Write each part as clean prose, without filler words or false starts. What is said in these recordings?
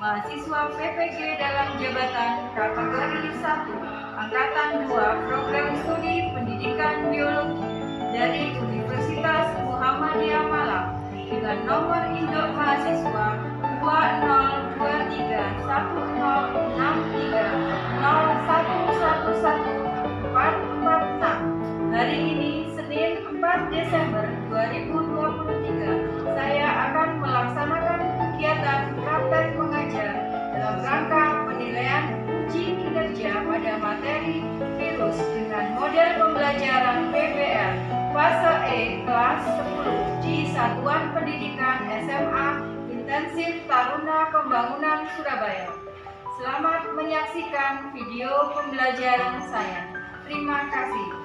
mahasiswa PPG dalam jabatan kategori 1, Angkatan 2, Program Studi Pendidikan Biologi dari Universitas Muhammadiyah Malang dengan nomor induk mahasiswa 20236301111446. Hari ini Senin 4 Desember 2023 saya akan melaksanakan kegiatan praktek mengajar dalam rangka penilaian uji kinerja pada materi virus dengan model pembelajaran PPR fase E kelas 10 di Satuan Pendidikan SMA Intensif Taruna Pembangunan Surabaya. Selamat menyaksikan video pembelajaran saya. Terima kasih.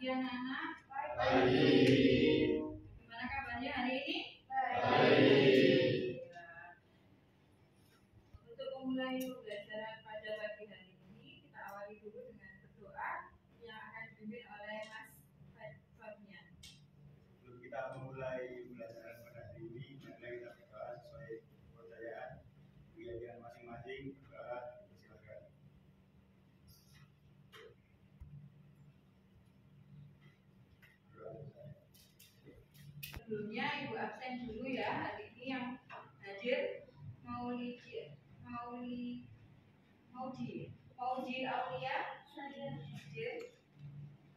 Anak-anak, baik. Gimana kabarnya hari ini? Baik. Untuk memulai pembelajaran pada pagi hari ini, kita awali dulu dengan berdoa yang akan dipimpin oleh Mas Fabian. Sebelum kita memulai pembelajaran pada hari ini, marilah kita berdoa sesuai kepercayaan keyakinan masing-masing. Berdoa, silakan. Sebelumnya Ibu absen dulu ya, hari ini yang hadir Maudi Aulia hadir,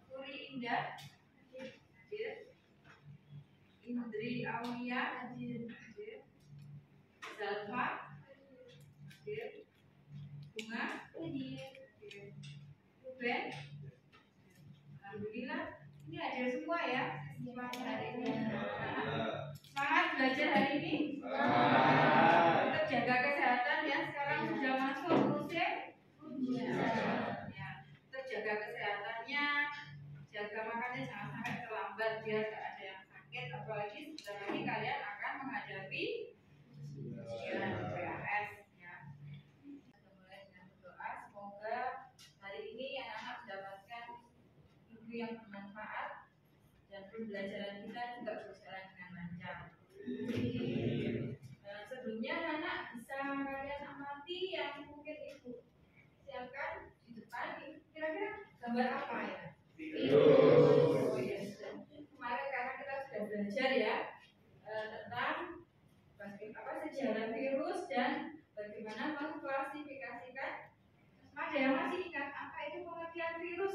Puri Indah hadir, Indri Aulia hadir, Zalfa hadir, Bunga hadir, Ruben, alhamdulillah ini hadir semua ya. Semangat hari ini. Semangat belajar hari ini. Tetap jaga kesehatan ya. Sekarang sudah masuk musim hujan. Ya, tetap jaga kesehatannya, jaga makannya jangan sampai terlambat biar tidak ada yang sakit. Apalagi sebentar lagi kalian akan menghadapi ujian PAS ya. Kita mulai dengan berdoa. Semoga hari ini anak-anak mendapatkan ilmu yang bermanfaat dan pembelajaran kita juga berjalan dengan lancar. Sebelumnya anak bisa kalian amati yang mungkin Ibu siapkan di depan. Kira-kira gambar apa ya? Virus. Oh ya, kemarin karena kita sudah belajar ya tentang sejarah virus dan bagaimana mengklasifikasikan. Ada yang masih ingat apa itu pengertian virus?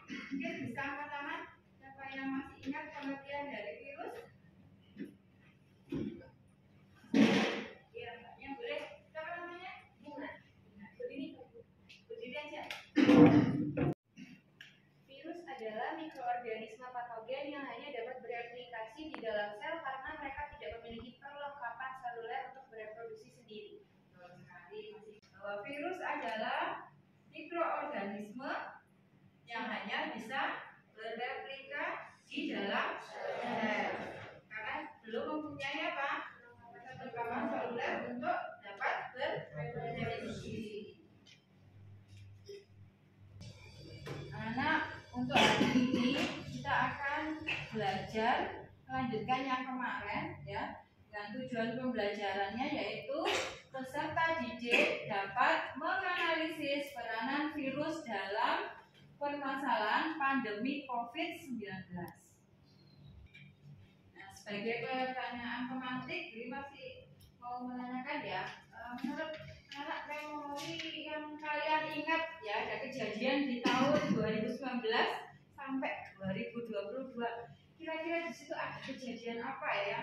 Mungkin bisa angkat tangan. Siapa yang masih ingat pengertian dari virus? Ya, mbaknya boleh. Siapa namanya? Bunga. Berdiri aja. Virus adalah mikroorganisme patogen yang hanya dapat bereplikasi di dalam sel karena mereka tidak memiliki perlengkapan seluler untuk bereproduksi sendiri. Bahwa virus adalah mikroorganisme yang hanya bisa bereplika di dalam sel karena belum mempunyai apa? Perlengkapan seluler untuk dapat bereproduksi. Anak, untuk hari ini kita akan belajar melanjutkan yang kemarin ya, dengan tujuan pembelajarannya yaitu peserta didik dapat menganalisis peranan virus dalam permasalahan pandemi COVID-19. Nah, sebagai pertanyaan pemantik, jadi masih mau menanyakan ya, menurut anak memori yang kalian ingat ya, ada kejadian di tahun 2019 sampai 2022. Kira-kira di situ ada kejadian apa ya?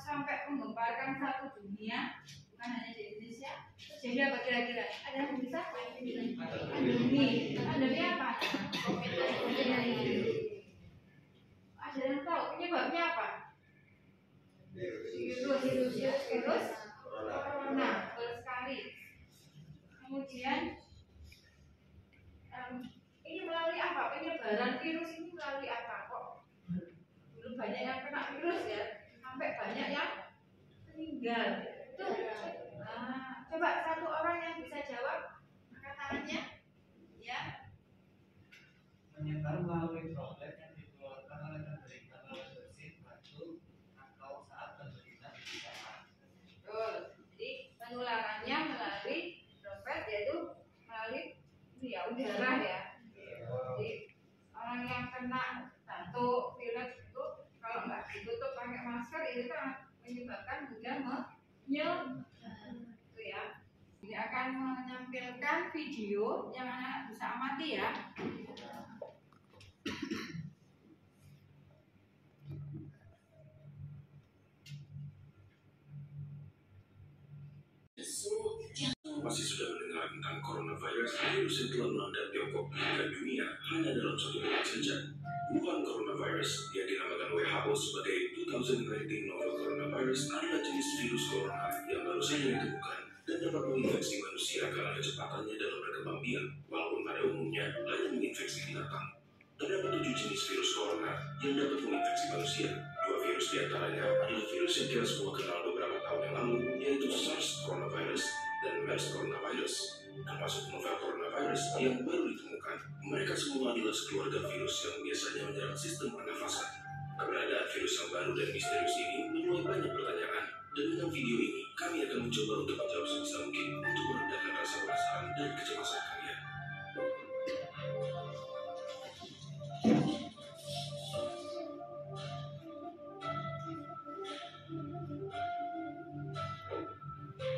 Sampai menggemparkan satu dunia. bukan hanya di Indonesia. Jadi apa kira-kira? Ada yang bisa? Pandemi apa? COVID-19. Ada yang tahu penyebabnya apa? Virus corona, betul sekali. Kemudian ini melalui apa? Penyebaran virus ini melalui apa kok? Belum banyak yang kena virus ya, sampai banyak yang meninggal. Itu. Coba satu orang yang bisa jawab, angkat tangannya. Ya. Menyebar melalui droplet yang dikeluarkan oleh penderita melalui bersin, batuk, atau saat penderita berbicara. Betul. Jadi penularannya melalui droplet, yaitu melalui udara ya. Jadi orang yang kena batuk, pilek itu kalau nggak ditutup pakai masker itu kan menyebabkan juga itu ya. Ini akan menampilkan video yang anak bisa amati ya. Pasti sudah mendengar tentang coronavirus, virus yang telah melanda Tiongkok hingga dunia hanya dalam 1 bulan saja. Wuhan coronavirus yang dinamakan WHO sebagai 2019 novel coronavirus adalah jenis virus corona yang baru saja ditemukan dan dapat menginfeksi manusia karena kecepatannya dalam berkembang biak, walaupun pada umumnya hanya menginfeksi binatang. Terdapat 7 jenis virus corona yang dapat menginfeksi manusia. 2 virus diantaranya adalah virus yang kita semua kenal beberapa tahun yang lalu, yaitu SARS coronavirus dan MERS coronavirus, termasuk novel coronavirus yang baru ditemukan. Mereka semua adalah sekeluarga virus yang biasanya menyerang sistem pernafasan. Keberadaan virus yang baru dan misterius ini menuai banyak pertanyaan, dan dengan video ini kami akan mencoba untuk menjawab sebisa mungkin untuk meredakan rasa penasaran dan kecemasan kalian.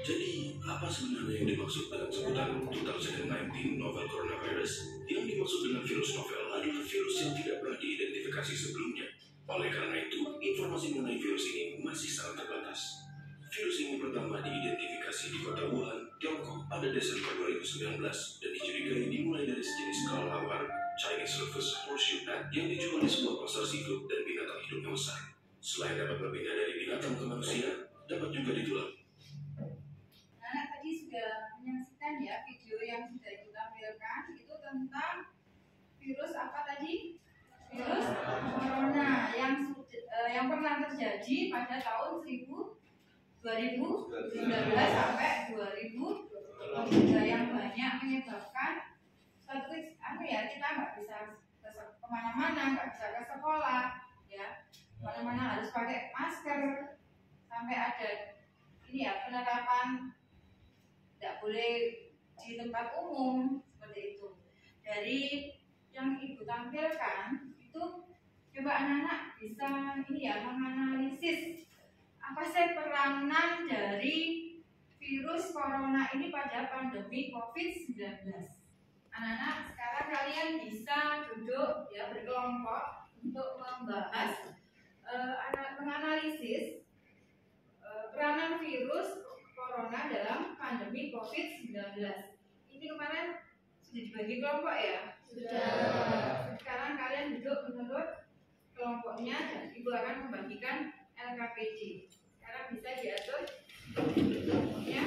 Jadi, apa sebenarnya yang dimaksud dengan sebutan 2019 novel coronavirus? Yang dimaksud dengan virus novel adalah virus yang tidak pernah diidentifikasi sebelumnya. Oleh karena itu, informasi mengenai virus ini masih sangat terbatas. Virus ini pertama diidentifikasi di kota Wuhan, Tiongkok pada Desember 2019 dan dicurigai dimulai dari sejenis kelelawar Chinese Rufous Horseshoe Bat yang dijual di sebuah pasar seafood dan binatang hidup yang besar. Selain dapat berpindah dari binatang ke manusia, dapat juga ditular. Anak tadi sudah menyaksikan ya video yang sudah kita tampilkan, itu tentang virus apa tadi? Virus corona yang pernah terjadi pada tahun 2019 sampai 2023 yang banyak menyebabkan kita nggak bisa kemana-mana, nggak bisa ke sekolah ya, mana-mana harus pakai masker, sampai ada ini ya penerapan tidak boleh di tempat umum seperti itu. Dari yang ibu tampilkan itu, coba anak-anak bisa ini ya menganalisis apa sih peranan dari virus corona ini pada pandemi COVID-19. Anak-anak sekarang kalian bisa duduk ya berkelompok untuk membahas menganalisis peranan virus corona dalam pandemi COVID-19. Ini kemarin sudah dibagi kelompok ya? Sudah. Sekarang kalian duduk menurut kelompoknya dan ibu akan membagikan LKPD. Sekarang bisa diatur kelompoknya.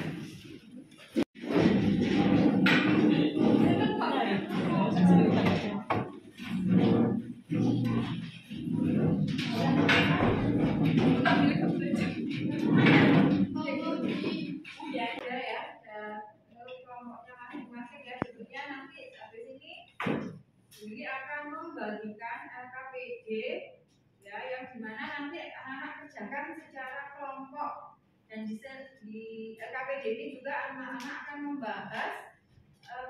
Jadi akan membagikan LKPD ya, yang dimana nanti anak-anak kerjakan secara kelompok, dan di LKPD ini juga anak-anak akan membahas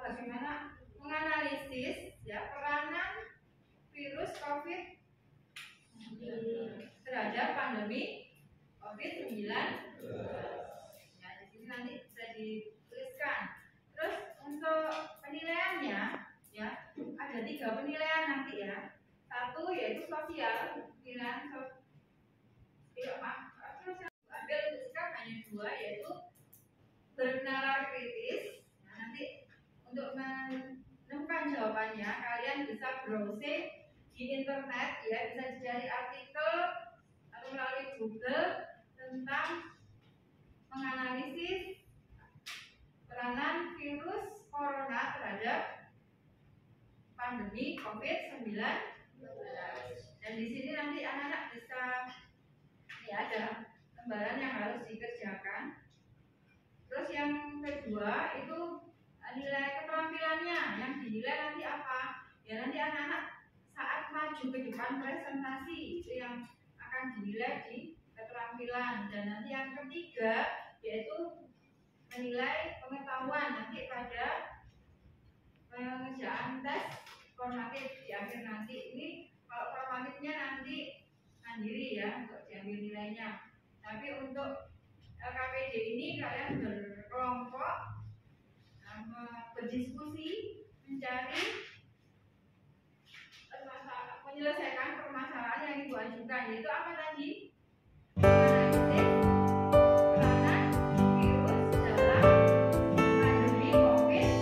bagaimana menganalisis ya peranan virus COVID terhadap pandemi COVID-19. Ya, di sini nanti bisa dituliskan. Terus untuk penilaiannya ya ada 3 penilaian nanti ya. 1 yaitu sosial, penilaian sosial. Ambil tuliskan hanya 2 yaitu browsing di internet ya, bisa dicari artikel atau melalui Google tentang menganalisis peranan virus corona terhadap pandemi COVID-19. Dan di sini nanti anak-anak bisa ya, ada lembaran yang harus dikerjakan. Terus yang kedua itu nilai keterampilannya, yang dinilai nanti apa? Ya nanti anak-anak saat maju ke depan presentasi itu yang akan dinilai di keterampilan. Dan nanti yang ketiga yaitu menilai pengetahuan nanti pada pengerjaan tes formatif di akhir nanti. Ini kalau formatifnya nanti mandiri ya untuk diambil nilainya. Tapi untuk LKPD ini kalian berkelompok berdiskusi mencari menyelesaikan permasalahan yang ibu ajukan, yaitu apa tadi? Menganalisis peranan virus dalam pandemi COVID-19.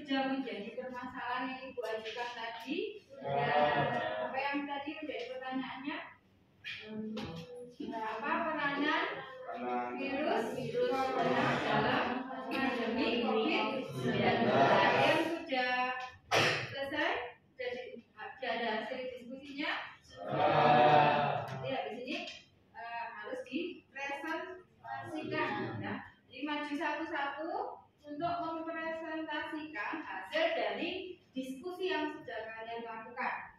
sudah menjadi permasalahan yang Ibu ajukan tadi? Apa yang tadi menjadi pertanyaannya? Apa peranan virus corona dalam pandemi COVID-19? Yang sudah selesai? Sudah ada hasil diskusinya? Jadi habis ini harus dipresentasikan, ya. Jadi maju satu-satu untuk mempresentasikan hasil dari diskusi yang sudah kalian lakukan.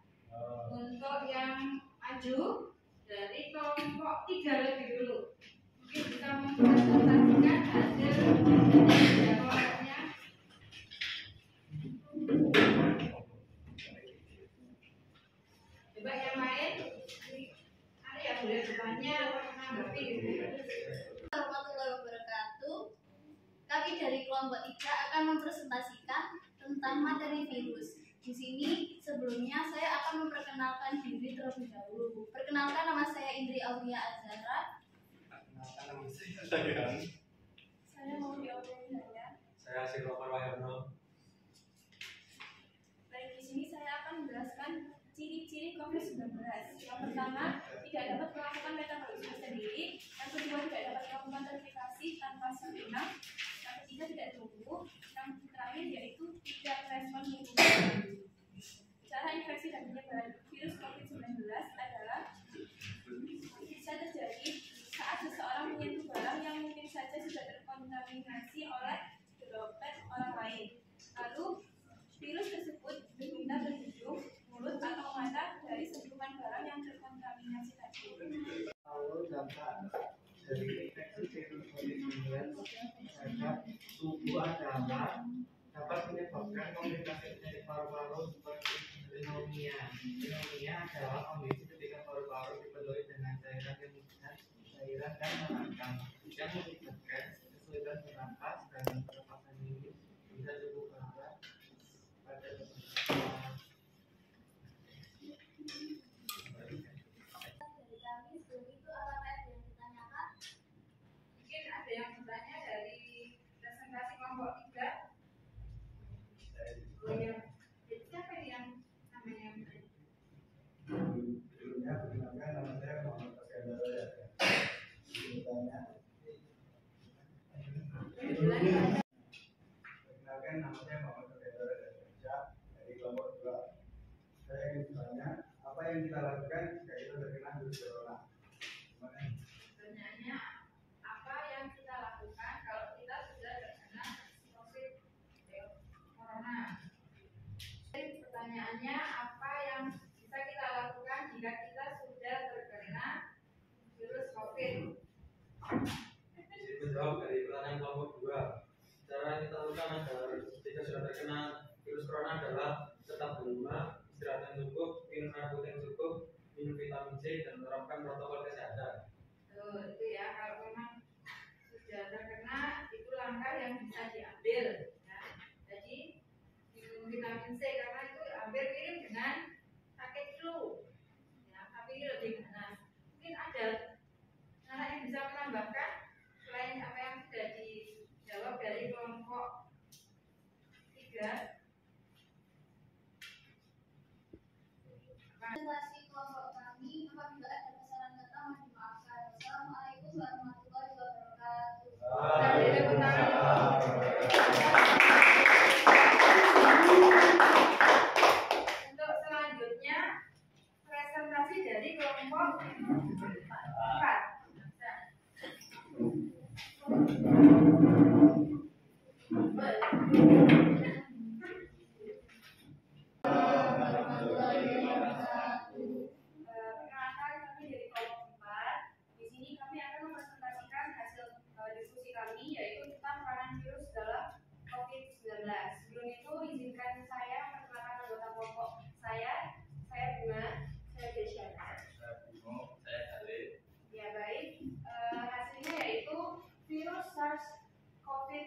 Untuk yang maju dari kelompok 3 lebih dulu, mungkin bisa mempresentasikan hasil dari kelompoknya. Coba yang lain, ada yang boleh bertanya atau menanggapi gitu. Warahmatullahi wabarakatuh. Kami dari kelompok 3 akan mempresentasikan tentang materi virus. Di sini sebelumnya saya akan memperkenalkan diri terlebih dahulu. Perkenalkan, nama saya Indri Aulia Azhara. Saya mau Aulia. Saya Silvano Wahyono. Baik, di sini saya akan menjelaskan ciri-ciri COVID-19. Yang pertama, tidak dapat melakukan metabolisme sendiri. Yang kedua, tidak dapat melakukan verifikasi tanpa sirena. Yang ketiga, tidak tumbuh. Yang terakhir yaitu tidak respon imun. Cara infeksi dan penyebaran virus COVID-19 adalah bisa terjadi saat seseorang menyentuh barang yang mungkin saja sudah terkontaminasi oleh droplet orang lain. Lalu, virus tersebut berpindah ke hidung, mulut, atau mata dari sentuhan barang yang terkontaminasi tadi. Lalu dampak dari infeksi virus COVID-19 terhadap tubuh adalah dapat menyebabkan komplikasi penyakit paru-paru seperti pneumonia. Pneumonia adalah kondisi ketika paru-paru dipenuhi dengan cairan dan menantang yang menyebabkan kesulitan bernapas dan pernapasan ini bisa cukup berat pada beberapa. Mungkin ada yang bertanya dari presentasi kelompok 3. Oh ya, jadi siapa ini yang namanya? Sebelumnya perkenalkan, nama saya Muhammad Faskandar ya. Perkenalkan, nama saya Muhammad Faskandar dari kelompok 2. Saya ingin bertanya, apa yang kita lakukan jika kita terkena virus corona? Pertanyaannya, apa yang kita lakukan kalau kita sudah terkena COVID corona? Pertanyaannya, apa yang bisa kita lakukan jika kita sudah terkena virus COVID? Menjawab dari pertanyaan kelompok 2. Cara yang kita lakukan agar jika sudah terkena virus corona adalah tetap di rumah, istirahat yang cukup, minum air putih yang cukup, minum vitamin C, dan menerapkan protokol kesehatan. Tuh, itu ya, kalau memang sudah terkena, itu langkah yang bisa diambil. Ya. Jadi, minum vitamin C karena itu hampir mirip dengan sakit flu. Ya, tapi ini lebih ganas. Mungkin ada anak yang bisa menambahkan selain apa yang sudah dijawab dari kelompok 3. Presentasi kelompok kami, apabila ada kesalahan kata mohon dimaafkan. Wassalamualaikum warahmatullahi wabarakatuh. Untuk selanjutnya presentasi dari kelompok 4. Perkenalkan, kami dari kelompok 4. Di sini kami akan mempresentasikan hasil diskusi kami, yaitu tentang peranan virus dalam COVID-19. Sebelum itu, izinkan saya memperkenalkan anggota kelompok saya Bunga, saya Desya. Saya Bimo, saya Khalid. Ya baik, hasilnya yaitu virus SARS-CoV-2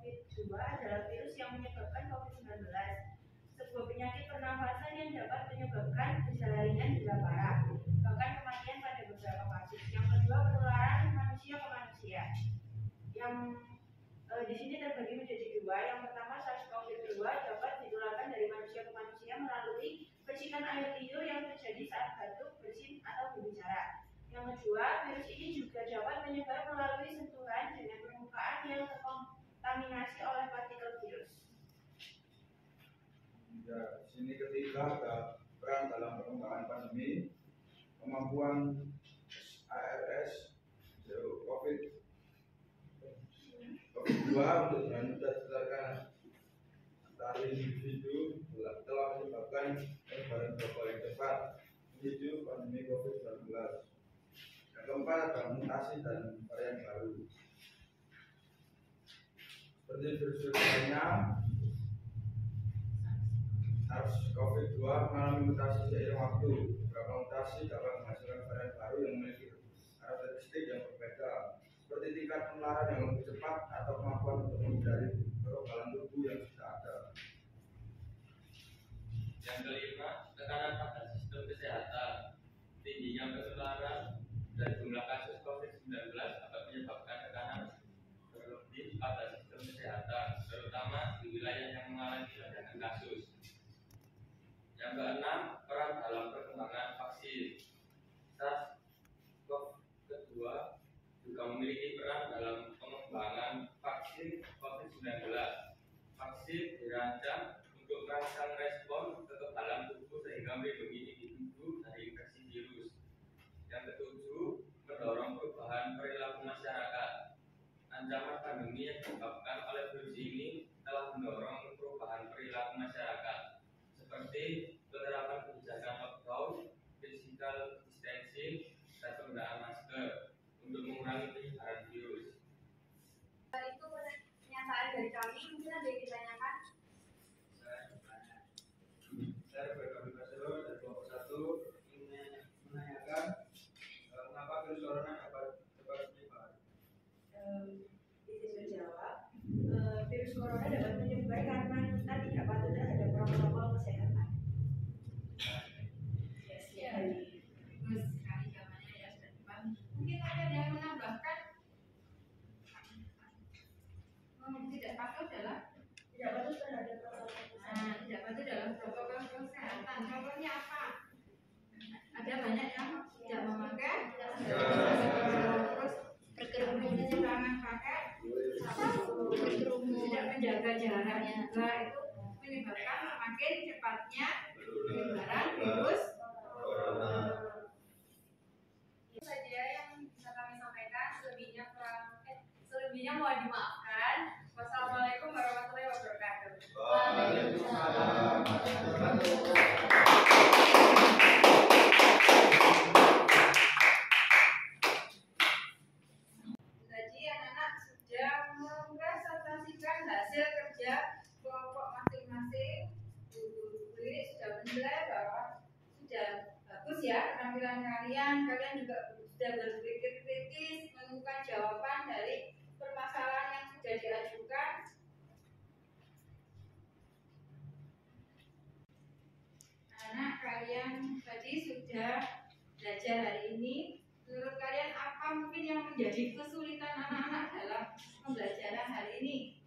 COVID-2 adalah virus yang menyebabkan COVID-19, sebuah penyakit pernafasan yang dapat menyebabkan gejala ringan hingga parah, bahkan kematian pada beberapa kasus. Yang kedua, penularan manusia ke manusia. Yang di sini terbagi menjadi dua. Yang pertama, SARS-CoV-2 dapat ditularkan dari manusia ke manusia melalui percikan air liur yang terjadi saat batuk, bersin, atau berbicara. Yang kedua, virus ini juga dapat menyebar melalui sentuhan dengan permukaan yang terkontaminasi oleh partikel virus. Ya, di sini ketiga ada peran dalam pengembangan pandemi, kemampuan ARS COVID-2 untuk dengan mudah ditularkan antar individu telah menyebabkan penyebaran global yang cepat menuju pandemi COVID-19. Yang keempat ada mutasi dan varian baru. Seperti virus lainnya, SARS-CoV-2 mengalami mutasi seiring waktu. Beberapa mutasi dapat menghasilkan varian baru yang memiliki karakteristik yang berbeda, seperti tingkat penularan yang lebih cepat atau kemampuan untuk menghindari kekebalan tubuh yang sudah ada. Yang kelima, tekanan pada sistem kesehatan. Tingginya penularan dan jumlah kasus COVID-19 dapat menyebabkan tekanan berlebih pada sistem kesehatan, terutama di wilayah yang mengalami lonjakan kasus. Yang keenam, peran dalam perkembangan vaksin. SARS-CoV-2 juga memiliki peran dalam pengembangan vaksin COVID-19. Vaksin dirancang untuk merangsang respon kekebalan tubuh sehingga melindungi individu dari infeksi virus. Yang ketujuh, mendorong perubahan perilaku masyarakat. Ancaman pandemi yang disebabkan oleh virus ini telah mendorong perubahan perilaku masyarakat, seperti penerapan kebijakan lockdown, physical distancing, dan penggunaan masker untuk mengurangi penyebaran virus. Itu pernyataan dari kami, mungkin ada yang ditanyakan? Saya Berkami Basro dari kelompok 1 ingin menanyakan mengapa virus corona dapat menyebar. Bisa dijawab. Virus corona dapat menyebar karena kita tidak patuh terhadap protokol kesehatan. Ya, bagus sekali jawabannya ya, sudah depan. Mungkin ada yang menambahkan? Tidak patuh adalah Tidak patuh terhadap protokol kesehatan. tidak patuh dalam protokol kesehatan. Contohnya apa? Ada banyak yang tidak memakai terus berkerumun, jangan pakai berkerumun, tidak menjaga jarak juga, itu menyebabkan semakin cepatnya penyebaran virus corona. Itu saja yang bisa kami sampaikan. Selebihnya mohon dimaafkan. Wassalamualaikum warahmatullahi wabarakatuh. Waalaikumsalam. Tadi anak-anak sudah mempresentasikan hasil kerja kelompok masing-masing. Guru-guru ini sudah menilai bahwa sudah bagus ya penampilan kalian. Kalian juga sudah berpikir kritis, menemukan jawaban dari permasalahan yang sudah diajukan. Anak kalian tadi sudah belajar hari ini. Menurut kalian apa mungkin yang menjadi kesulitan anak-anak dalam pembelajaran hari ini?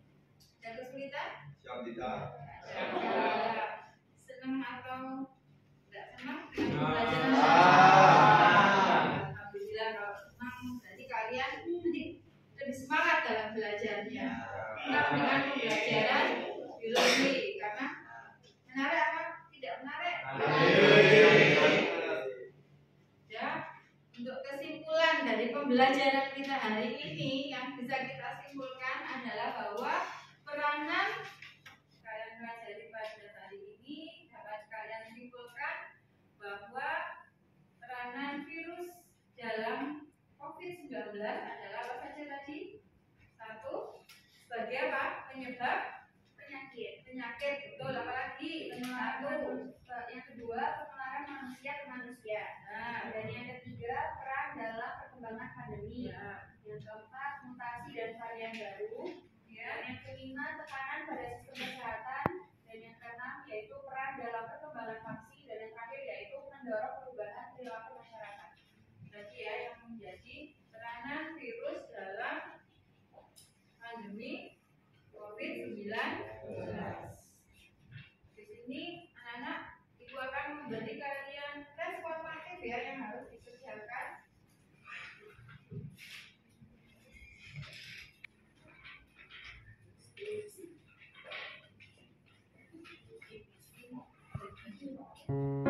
Ada kesulitan? Siap tidak? Ada. Senang atau tidak senang dengan pembelajaran? Alhamdulillah kalau senang, berarti kalian nanti lebih semangat dalam belajarnya. Senang dengan pembelajaran biologi karena menarik apa tidak menarik? Ya, untuk kesimpulan dari pembelajaran kita hari ini yang bisa kita simpulkan adalah bahwa peranan kalian pelajari pada hari ini dapat kalian simpulkan bahwa peranan virus dalam COVID-19 adalah apa saja tadi? Satu, sebagai apa? Penyebab penyakit, betul. Apalagi penularan. Yang kedua, penularan manusia ke manusia. Nah, Dan yang ketiga, peran dalam perkembangan pandemi. ya. Yang keempat, mutasi dan varian baru. Ya. Dan yang kelima, Oke.